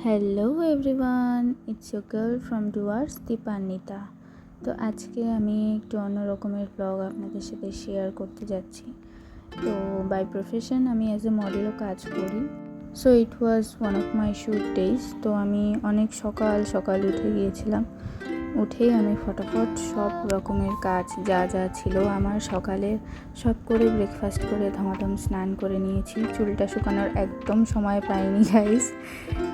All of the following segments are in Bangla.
Hello everyone, it's your girl from Dooars Dipanwita. তো আজকে আমি একটু অন্য রকমের ব্লগ আপনাদের সাথে শেয়ার করতে যাচ্ছি। তো বাই প্রফেশন আমি অ্যাজ এ মডেলও কাজ করি। So it was one of my shoot days. তো আমি অনেক সকাল সকাল উঠে গিয়েছিলাম। উঠেই আমি ফটাফট সব রকমের কাজ যা যা ছিল আমার সকালে সব করে ব্রেকফাস্ট করে ধমাধম স্নান করে নিয়েছি। চুলটা শুকানোর একদম সময় পাইনি গাইস।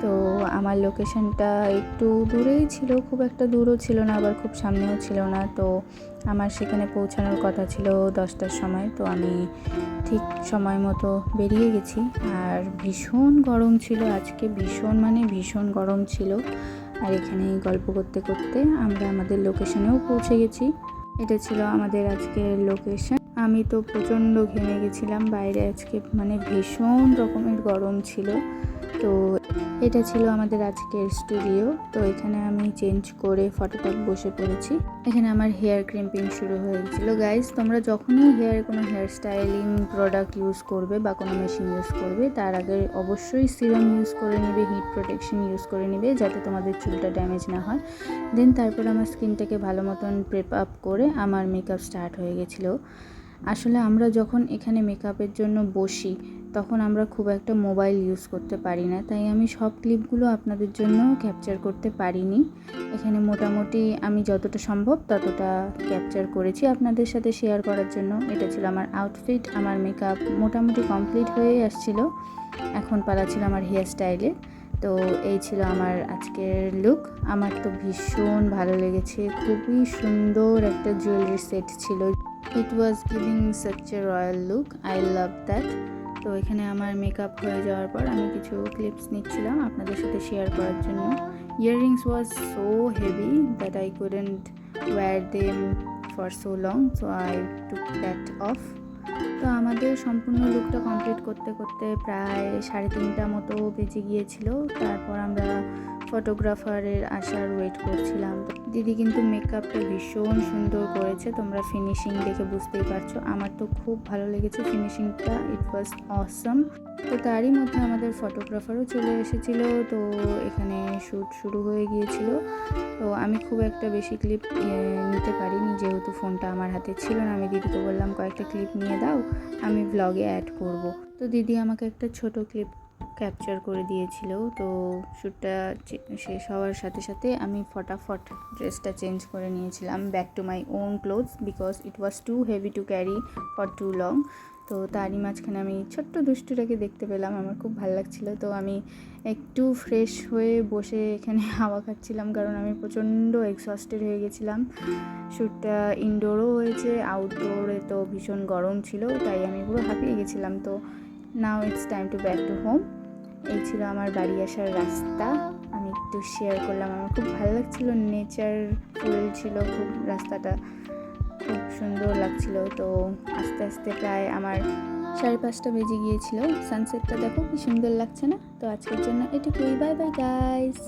তো আমার লোকেশনটা একটু দূরেই ছিল, খুব একটা দূরও ছিল না আবার খুব সামনেও ছিল না। তো আমার সেখানে পৌঁছানোর কথা ছিল 10টার সময়। তো আমি ঠিক সময় মতো বেরিয়ে গেছি। আর ভীষণ গরম ছিল আজকে, ভীষণ গরম ছিল। আর এখানে গল্প করতে করতে আমরা আমাদের লোকেশনেও পৌঁছে গেছি। এটা ছিল আমাদের আজকের লোকেশন। আমি তো প্রচণ্ড ঘেমে গেছিলাম, বাইরে আজকে ভীষণ রকমের গরম ছিল। তো এটা ছিল আমাদের আজকের স্টুডিও। তো এখানে আমি চেঞ্জ করে ফটোফট বসে পড়েছি। এখানে আমার হেয়ার ক্রিম্পিং শুরু হয়ে গেছিলো। গাইজ, তোমরা যখনই কোনো হেয়ার স্টাইলিং প্রোডাক্ট ইউজ করবে বা কোনো মেশিন ইউজ করবে, তার আগে অবশ্যই সিরাম ইউজ করে নেবে, হিট প্রোটেকশন ইউজ করে নেবে, যাতে তোমাদের চুলটা ড্যামেজ না হয়। দেন তারপর আমার স্কিনটাকে ভালো মতন প্রেপ আপ করে আমার মেকআপ স্টার্ট হয়ে গেছিলো। আসলে আমরা যখন এখানে মেকআপের জন্য বসি তখন আমরা খুব একটা মোবাইল ইউজ করতে পারি না, তাই আমি সব ক্লিপগুলো আপনাদের জন্য ক্যাপচার করতে পারিনি। এখানে মোটামুটি আমি যতটা সম্ভব ততটা ক্যাপচার করেছি আপনাদের সাথে শেয়ার করার জন্য। এটা ছিল আমার আউটফিট। আমার মেকআপ মোটামুটি কমপ্লিট হয়ে আসছিল, এখন পালা ছিল আমার হেয়ার স্টাইলে। তো এই ছিল আমার আজকের লুক। আমার তো ভীষণ ভালো লেগেছে, খুবই সুন্দর একটা জুয়েলারি সেট ছিল। It was giving such a royal look, I love that. তো এখানে আমার মেকআপ হয়ে যাওয়ার পর আমি কিছু ক্লিপস নিচ্ছিলাম আপনাদের সাথে শেয়ার করার জন্য। Earrings was so heavy that I couldn't wear them for so long, so I took that off. তো আমাদের সম্পূর্ণ লুকটা কমপ্লিট করতে করতে প্রায় 3:30 মতো বেজে গিয়েছিল। তারপর আমরা ফটোগ্রাফারের আসার ওয়েট করছিলাম। দিদি কিন্তু মেকআপটা ভীষণ সুন্দর করেছে, তোমরা ফিনিশিং দেখে বুঝতেই পারছো। আমার তো খুব ভালো লেগেছে ফিনিশিংটা, ইট ওয়াজ অসম। তো তারই মধ্যে আমাদের ফটোগ্রাফারও চলে এসেছিলো। তো এখানে শ্যুট শুরু হয়ে গিয়েছিল। তো আমি খুব একটা বেশি ক্লিপ নিতে পারিনি, যেহেতু ফোনটা আমার হাতে ছিল না। আমি দিদিকে বললাম কয়েকটা ক্লিপ নিয়ে দাও, আমি ব্লগে অ্যাড করব। তো দিদি আমাকে একটা ছোট ক্লিপ ক্যাপচার করে দিয়েছিল। তো শ্যুটটা শেষ হওয়ার সাথে সাথে আমি ফটাফট ড্রেসটা চেঞ্জ করে নিয়েছিলাম back to my own clothes, because it was too heavy to carry for too long. তো তারই মাঝখানে আমি ছোট্ট দুষ্টুটাকে দেখতে পেলাম, আমার খুব ভালো লাগছিলো। তো আমি একটু ফ্রেশ হয়ে বসে এখানে হাওয়া খাচ্ছিলাম, কারণ আমি প্রচণ্ড এক্সস্টেড হয়ে গেছিলাম। শ্যুটটা ইনডোরও হয়েছে, আউটডোরে তো ভীষণ গরম ছিল, তাই আমি পুরো হাঁপিয়ে গেছিলাম। তো now it's time to back to home. এই ছিল আমার বাড়ি আসার রাস্তা, আমি একটু শেয়ার করলাম। আমার খুব ভালো লাগছিলো, নেচার ফুল ছিল খুব, রাস্তাটা খুব সুন্দর লাগছিল। তো আস্তে আস্তে প্রায় আমার 5:30 বেজে গিয়েছিল। সানসেটটা দেখো কি সুন্দর লাগছে না? তো আজকের জন্য এটুকুই, বাই বাই গাইস।